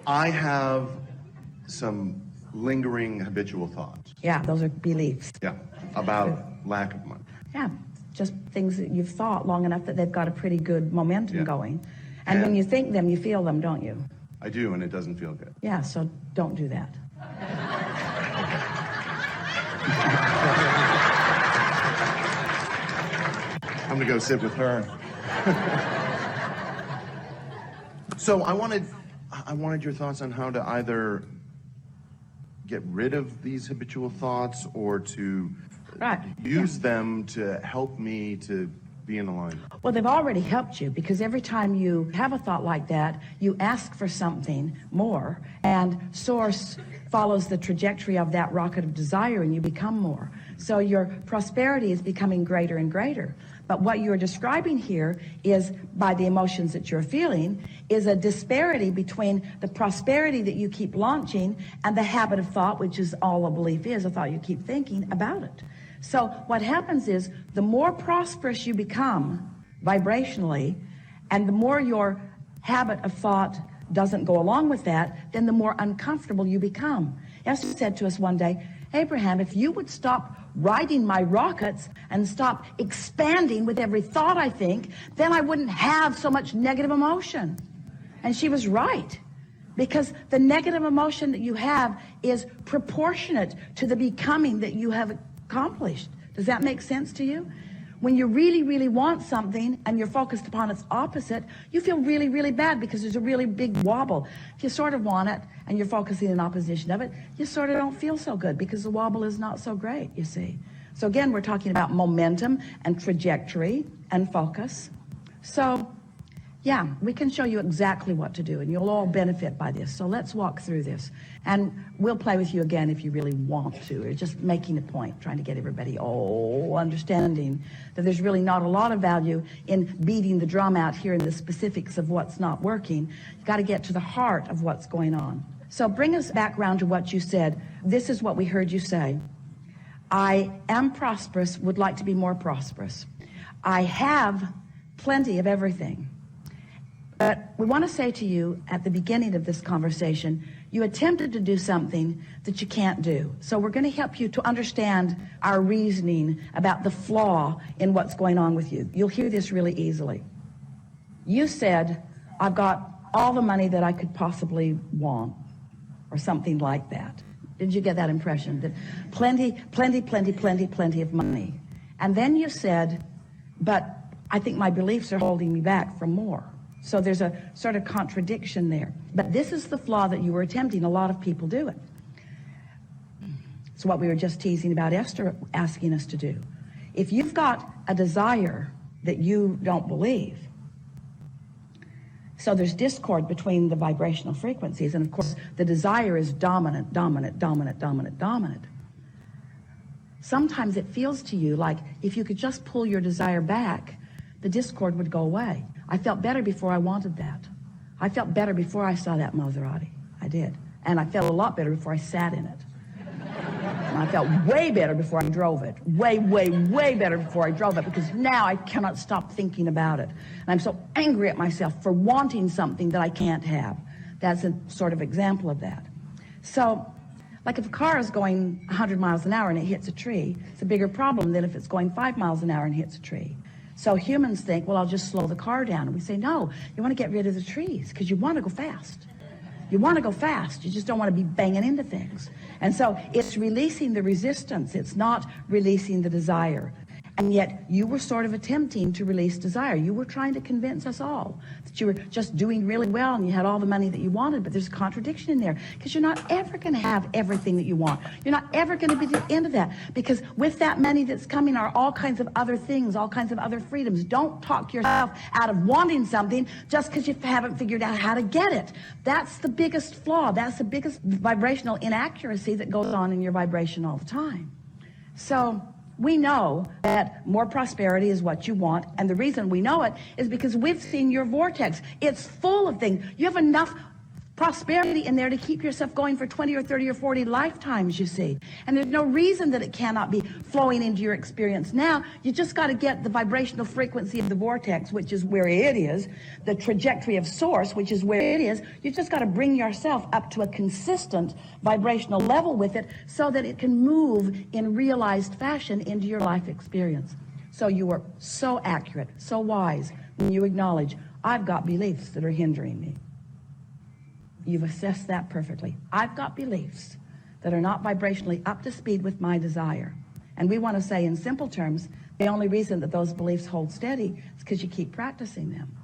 I have some lingering habitual thoughts. Yeah, those are beliefs. Yeah, about lack of money. Yeah, just things that you've thought long enough that they've got a pretty good momentum going. And when you think them, you feel them, don't you? I do, and it doesn't feel good. Yeah, so don't do that. I'm gonna go sit with her. So I wanted your thoughts on how to either get rid of these habitual thoughts or to use them to help me to be in alignment. Well, they've already helped you, because every time you have a thought like that, you ask for something more, and Source follows the trajectory of that rocket of desire, and you become more. So your prosperity is becoming greater and greater. But what you're describing here is, by the emotions that you're feeling, is a disparity between the prosperity that you keep launching and the habit of thought, which is all a belief is, a thought you keep thinking about it. So what happens is, the more prosperous you become vibrationally, and the more your habit of thought doesn't go along with that, then the more uncomfortable you become. Esther said to us one day, Abraham, if you would stop riding my rockets and stop expanding with every thought I think, then I wouldn't have so much negative emotion. And she was right, because the negative emotion that you have is proportionate to the becoming that you have accomplished. Does that make sense to you? When you really, really want something and you're focused upon its opposite, you feel really, really bad, because there's a really big wobble. If you sort of want it and you're focusing in opposition of it, you sort of don't feel so good, because the wobble is not so great, you see. So again, we're talking about momentum and trajectory and focus. So yeah, we can show you exactly what to do, and you'll all benefit by this. So let's walk through this, and we'll play with you again if you really want to. We're just making a point, trying to get everybody understanding that there's really not a lot of value in beating the drum out here in the specifics of what's not working. You've got to get to the heart of what's going on. So bring us back around to what you said. This is what we heard you say. I am prosperous, would like to be more prosperous. I have plenty of everything. But we want to say to you at the beginning of this conversation, you attempted to do something that you can't do. So we're going to help you to understand our reasoning about the flaw in what's going on with you. You'll hear this really easily. You said, I've got all the money that I could possibly want, or something like that. Did you get that impression? That plenty of money. And then you said, but I think my beliefs are holding me back from more. So there's a sort of contradiction there. But this is the flaw that you were attempting. A lot of people do it. It's what we were just teasing about Esther asking us to do. If you've got a desire that you don't believe, so there's discord between the vibrational frequencies, and of course the desire is dominant. Sometimes it feels to you like if you could just pull your desire back, the discord would go away. I felt better before I wanted that. I felt better before I saw that Maserati. I did. And I felt a lot better before I sat in it. And I felt way better before I drove it. Way better before I drove it, because now I cannot stop thinking about it. And I'm so angry at myself for wanting something that I can't have. That's a sort of example of that. So, like if a car is going 100 miles an hour and it hits a tree, it's a bigger problem than if it's going 5 miles an hour and hits a tree. So humans think, well, I'll just slow the car down. And we say, no, you want to get rid of the trees because you want to go fast. You want to go fast. You just don't want to be banging into things. And so it's releasing the resistance. It's not releasing the desire. And yet you were sort of attempting to release desire. You were trying to convince us all that you were just doing really well and you had all the money that you wanted, but there's a contradiction in there, because you're not ever going to have everything that you want. You're not ever going to be the end of that, because with that money that's coming are all kinds of other things, all kinds of other freedoms. Don't talk yourself out of wanting something just because you haven't figured out how to get it. That's the biggest flaw. That's the biggest vibrational inaccuracy that goes on in your vibration all the time. So we know that more prosperity is what you want, and the reason we know it is because we've seen your vortex. It's full of things. You have enough prosperity in there to keep yourself going for 20 or 30 or 40 lifetimes, you see. And there's no reason that it cannot be flowing into your experience now. You just got to get the vibrational frequency of the vortex, which is where it is, the trajectory of source, which is where it is. You just got to bring yourself up to a consistent vibrational level with it so that it can move in realized fashion into your life experience. So you were so accurate, so wise when you acknowledge, I've got beliefs that are hindering me. You've assessed that perfectly. I've got beliefs that are not vibrationally up to speed with my desire. And we want to say in simple terms, the only reason that those beliefs hold steady is because you keep practicing them.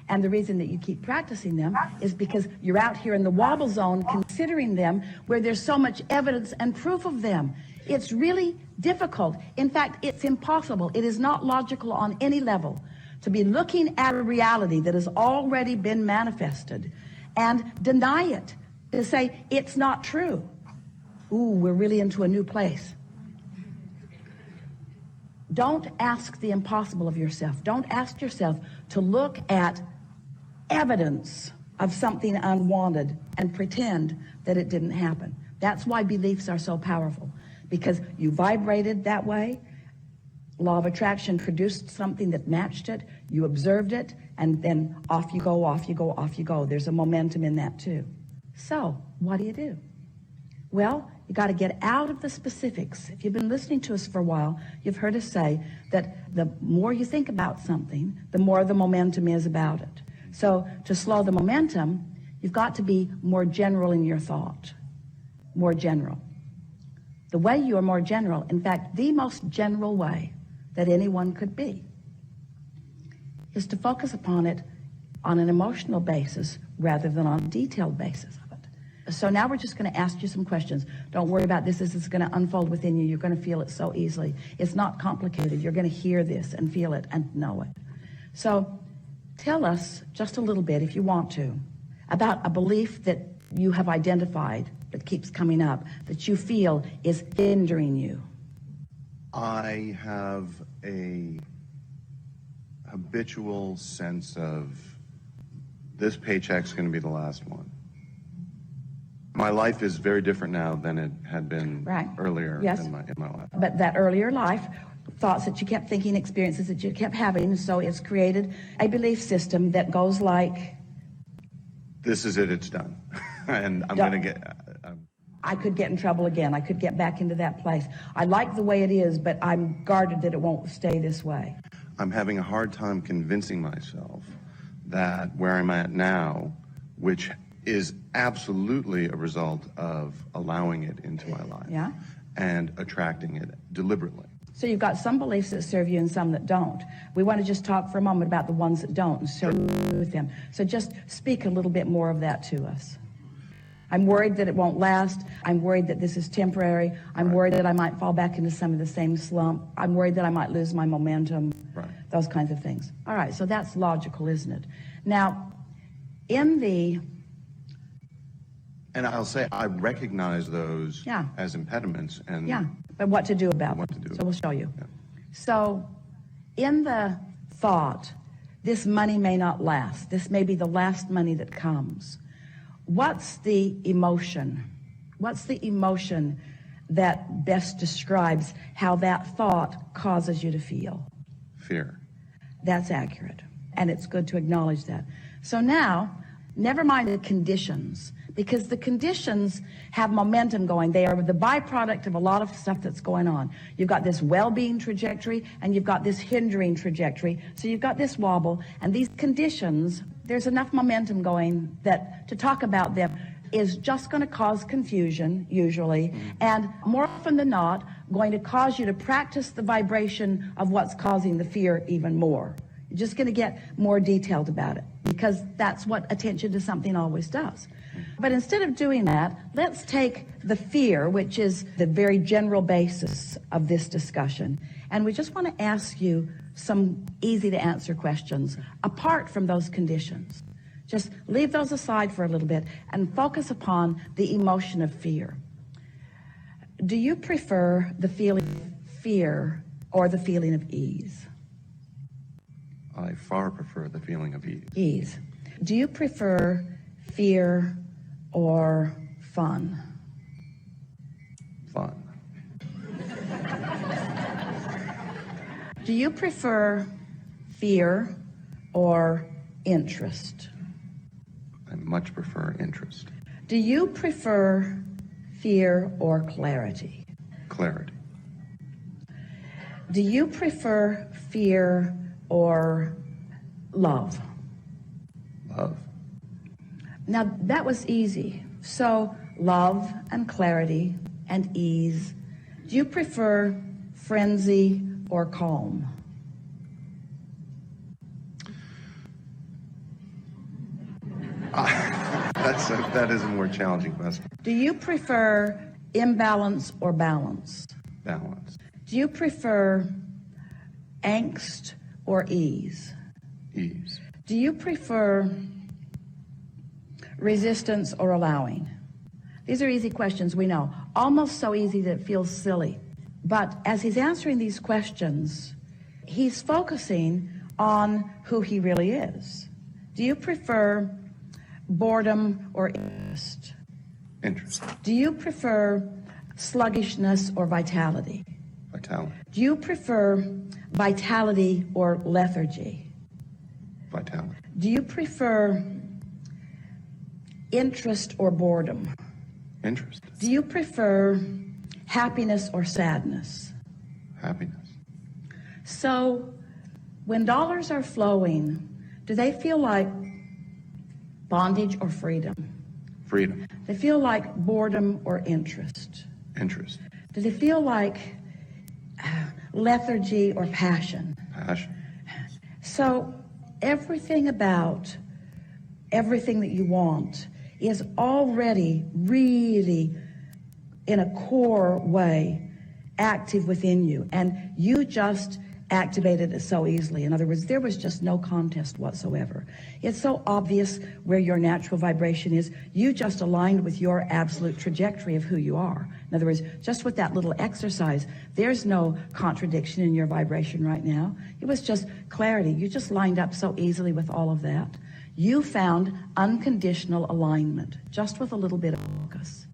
And the reason that you keep practicing them is because you're out here in the wobble zone considering them where there's so much evidence and proof of them. It's really difficult. In fact, it's impossible. It is not logical on any level to be looking at a reality that has already been manifested and deny it, to say it's not true. Ooh, we're really into a new place. Don't ask the impossible of yourself. Don't ask yourself to look at evidence of something unwanted and pretend that it didn't happen. That's why beliefs are so powerful, because you vibrated that way. Law of attraction produced something that matched it. You observed it, and then off you go, off you go, off you go. There's a momentum in that too. So what do? Well, you got to get out of the specifics. If you've been listening to us for a while, you've heard us say that the more you think about something, the more the momentum is about it. So to slow the momentum, you've got to be more general in your thought. More general. The way you are more general, in fact, the most general way that anyone could be, is to focus upon it on an emotional basis rather than on a detailed basis of it. So now we're just going to ask you some questions. Don't worry about this. This is going to unfold within you. You're going to feel it so easily. It's not complicated. You're going to hear this and feel it and know it. So tell us just a little bit, if you want to, about a belief that you have identified that keeps coming up, that you feel is hindering you. I have a habitual sense of this paycheck's going to be the last one. My life is very different now than it had been earlier in my life. But that earlier life, thoughts that you kept thinking, experiences that you kept having, so it's created a belief system that goes like, this is it, it's done. And I'm going to get... I could get in trouble again. I could get back into that place. I like the way it is, but I'm guarded that it won't stay this way. I'm having a hard time convincing myself that where I'm at now, which is absolutely a result of allowing it into my life and attracting it deliberately. So you've got some beliefs that serve you and some that don't. We want to just talk for a moment about the ones that don't and share with them. So just speak a little bit more of that to us. I'm worried that it won't last. I'm worried that this is temporary. I'm worried that I might fall back into some of the same slump. I'm worried that I might lose my momentum. Those kinds of things. All right, so that's logical, isn't it? Now, in the... And I'll say I recognize those as impediments. And but what to do about them. So we'll show you. So in the thought, this money may not last. This may be the last money that comes. What's the emotion? What's the emotion that best describes how that thought causes you to feel? Fear. That's accurate. And it's good to acknowledge that. So now, never mind the conditions, because the conditions have momentum going. They are the byproduct of a lot of stuff that's going on. You've got this well-being trajectory, and you've got this hindering trajectory. So you've got this wobble, and these conditions, there's enough momentum going that to talk about them is just going to cause confusion, usually, and more often than not, going to cause you to practice the vibration of what's causing the fear even more. You're just going to get more detailed about it, because that's what attention to something always does. But instead of doing that, let's take the fear, which is the very general basis of this discussion, and we just want to ask you some easy to answer questions apart from those conditions. Just leave those aside for a little bit and focus upon the emotion of fear. Do you prefer the feeling of fear or the feeling of ease? I far prefer the feeling of ease. Ease. Do you prefer fear, or fun? Fun. Do you prefer fear or interest? I much prefer interest. Do you prefer fear or clarity? Clarity. Do you prefer fear or love? Love. Now, that was easy. So, love and clarity and ease. Do you prefer frenzy or calm? That is a more challenging question. Do you prefer imbalance or balance? Balance. Do you prefer angst or ease? Ease. Do you prefer resistance or allowing? These are easy questions, we know. Almost so easy that it feels silly. But as he's answering these questions, he's focusing on who he really is. Do you prefer boredom or interest? Interest. Do you prefer sluggishness or vitality? Vitality. Do you prefer vitality or lethargy? Vitality. Do you prefer interest or boredom? Interest. Do you prefer happiness or sadness? Happiness. So, when dollars are flowing, do they feel like bondage or freedom? Freedom. They feel like boredom or interest? Interest. Do they feel like lethargy or passion? Passion. So, everything about everything that you want is already really, in a core way, active within you. And you just activated it so easily. In other words, there was just no contest whatsoever. It's so obvious where your natural vibration is. You just aligned with your absolute trajectory of who you are. In other words, just with that little exercise, there's no contradiction in your vibration right now. It was just clarity. You just lined up so easily with all of that. You found unconditional alignment, just with a little bit of focus.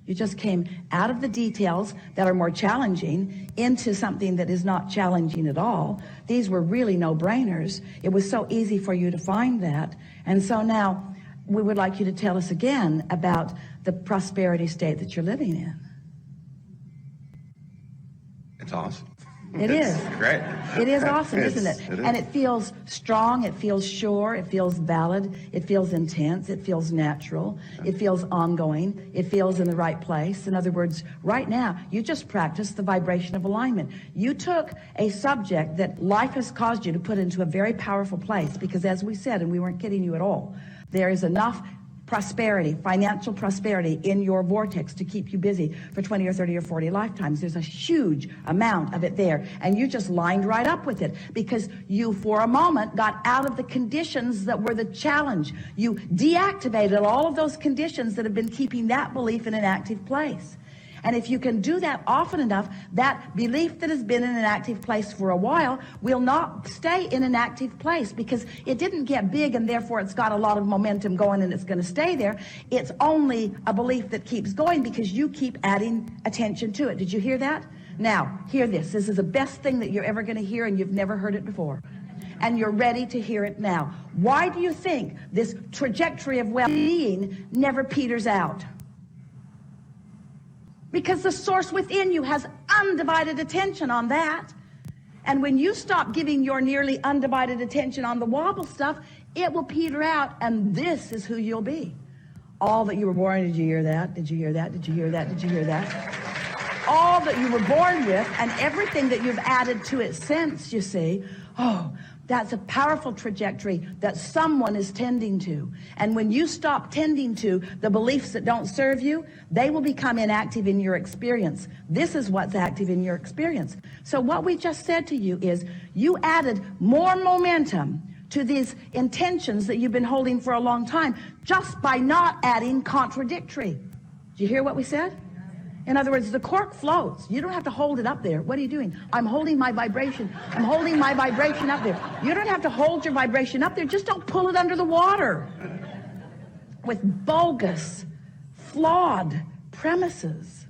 You just came out of the details that are more challenging into something that is not challenging at all. These were really no-brainers. It was so easy for you to find that. And so now we would like you to tell us again about the prosperity state that you're living in. It's awesome. It is. Great. It is awesome, isn't it? It is. And it feels strong, it feels sure, it feels valid, it feels intense, it feels natural, it feels ongoing, it feels in the right place. In other words, right now, you just practiced the vibration of alignment. You took a subject that life has caused you to put into a very powerful place because, as we said, and we weren't kidding you at all, there is enough prosperity, financial prosperity in your vortex to keep you busy for 20 or 30 or 40 lifetimes. There's a huge amount of it there. And you just lined right up with it because you, for a moment, got out of the conditions that were the challenge. You deactivated all of those conditions that have been keeping that belief in an active place. And if you can do that often enough, that belief that has been in an active place for a while will not stay in an active place because it didn't get big and therefore it's got a lot of momentum going and it's going to stay there. It's only a belief that keeps going because you keep adding attention to it. Did you hear that? Now, hear this. This is the best thing that you're ever going to hear and you've never heard it before. And you're ready to hear it now. Why do you think this trajectory of well-being never peters out? Because the source within you has undivided attention on that. And when you stop giving your nearly undivided attention on the wobble stuff, it will peter out, and this is who you'll be. All that you were born, did you hear that? Did you hear that? Did you hear that? Did you hear that? All that you were born with and everything that you've added to it since, you see, that's a powerful trajectory that someone is tending to. And when you stop tending to the beliefs that don't serve you, they will become inactive in your experience. This is what's active in your experience. So what we just said to you is you added more momentum to these intentions that you've been holding for a long time just by not adding contradictory. Did you hear what we said? In other words, the cork floats. You don't have to hold it up there. What are you doing? I'm holding my vibration. I'm holding my vibration up there. You don't have to hold your vibration up there. Just don't pull it under the water. with bogus, flawed premises.